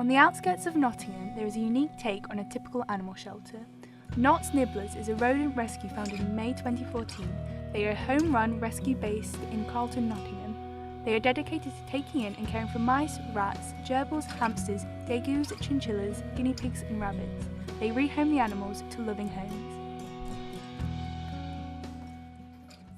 On the outskirts of Nottingham, there is a unique take on a typical animal shelter. Knott's Nibblers is a rodent rescue founded in May 2014. They are a home-run rescue based in Carlton, Nottingham. They are dedicated to taking in and caring for mice, rats, gerbils, hamsters, degus, chinchillas, guinea pigs and rabbits. They rehome the animals to loving homes.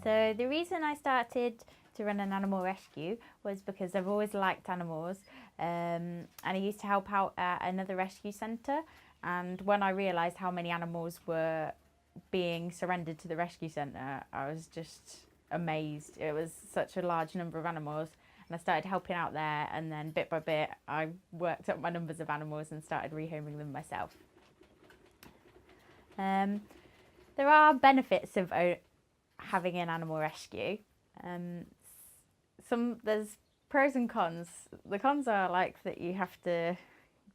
So the reason I started to run an animal rescue was because I've always liked animals, and I used to help out at another rescue centre, and when I realised how many animals were being surrendered to the rescue centre, I was just amazed. It was such a large number of animals, and I started helping out there, and then bit by bit I worked up my numbers of animals and started rehoming them myself. There are benefits of having an animal rescue. There's pros and cons. The cons are like that you have to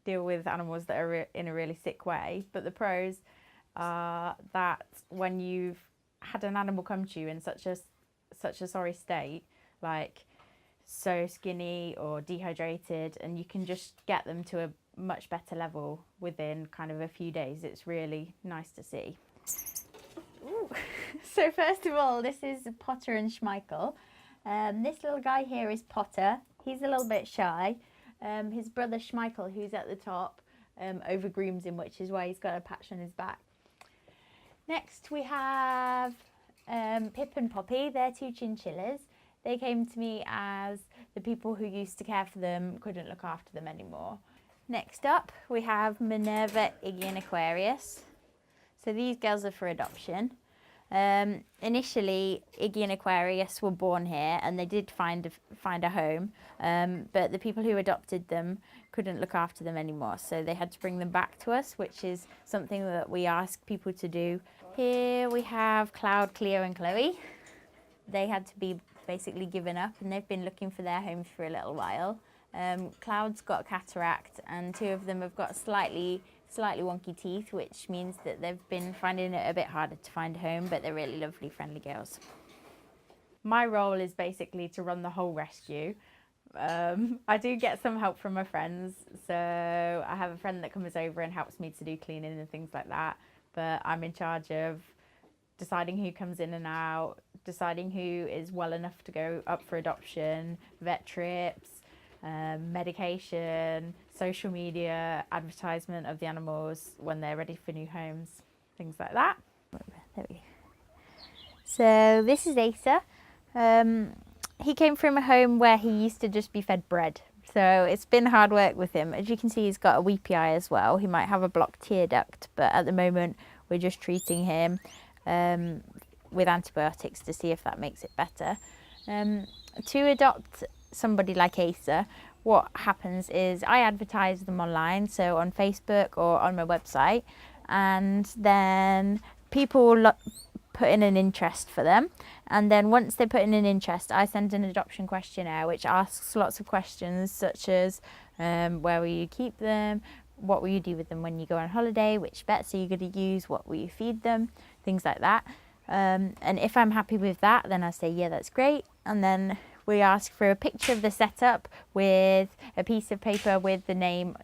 deal with animals that are in a really sick way, but the pros are that when you've had an animal come to you in such a sorry state, like so skinny or dehydrated, and you can just get them to a much better level within kind of a few days. It's really nice to see. Ooh. So first of all, this is Potter and Schmeichel. This little guy here is Potter. He's a little bit shy. His brother Schmeichel, who's at the top, overgrooms him, which is why he's got a patch on his back. Next we have Pip and Poppy. They're two chinchillas. They came to me as the people who used to care for them couldn't look after them anymore. Next up we have Minerva, Iggy and Aquarius. So these girls are for adoption. Initially, Iggy and Aquarius were born here and they did find a home, but the people who adopted them couldn't look after them anymore, so they had to bring them back to us, which is something that we ask people to do. Here we have Cloud, Cleo and Chloe. They had to be basically given up and they've been looking for their homes for a little while. Cloud's got cataract and two of them have got slightly wonky teeth, which means that they've been finding it a bit harder to find a home, but they're really lovely, friendly girls. My role is basically to run the whole rescue. I do get some help from my friends, so I have a friend that comes over and helps me to do cleaning and things like that, but I'm in charge of deciding who comes in and out, deciding who is well enough to go up for adoption, vet trips, medication, social media, advertisement of the animals when they're ready for new homes, things like that. There we go. So this is Asa. He came from a home where he used to just be fed bread, so it's been hard work with him. As you can see, he's got a weepy eye as well. He might have a blocked tear duct, but at the moment we're just treating him with antibiotics to see if that makes it better. To adopt somebody like Asa, what happens is I advertise them online, so on Facebook or on my website, and then people put in an interest for them, and then once they put in an interest, I send an adoption questionnaire which asks lots of questions such as where will you keep them, what will you do with them when you go on holiday, which vets are you going to use, what will you feed them, things like that. And if I'm happy with that, then I say yeah, that's great, and then we ask for a picture of the setup with a piece of paper with the name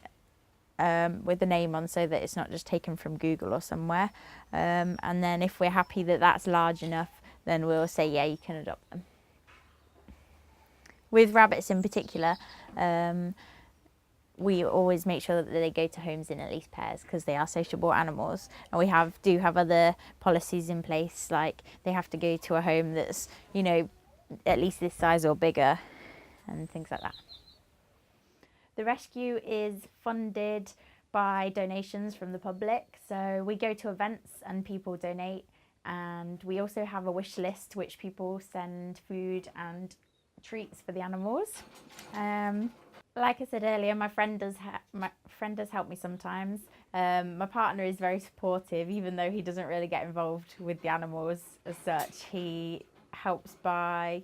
on, so that it's not just taken from Google or somewhere. And then if we're happy that that's large enough, then we'll say yeah, you can adopt them. With rabbits in particular, we always make sure that they go to homes in at least pairs because they are sociable animals, and we do have other policies in place, like they have to go to a home that's, you know, at least this size or bigger, and things like that. The rescue is funded by donations from the public, so we go to events and people donate, and we also have a wish list which people send food and treats for the animals. Like I said earlier, my friend does help me sometimes. My partner is very supportive, even though he doesn't really get involved with the animals as such. He helps by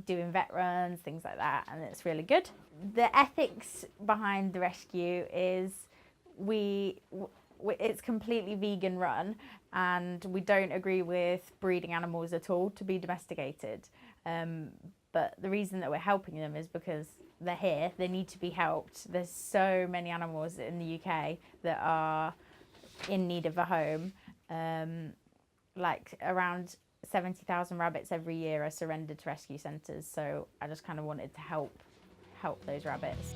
doing vet runs, things like that, and it's really good. The ethics behind the rescue is it's completely vegan run, and we don't agree with breeding animals at all to be domesticated. But the reason that we're helping them is because they're here, they need to be helped. There's so many animals in the UK that are in need of a home. Like around 70,000 rabbits every year are surrendered to rescue centres, so I just kind of wanted to help those rabbits.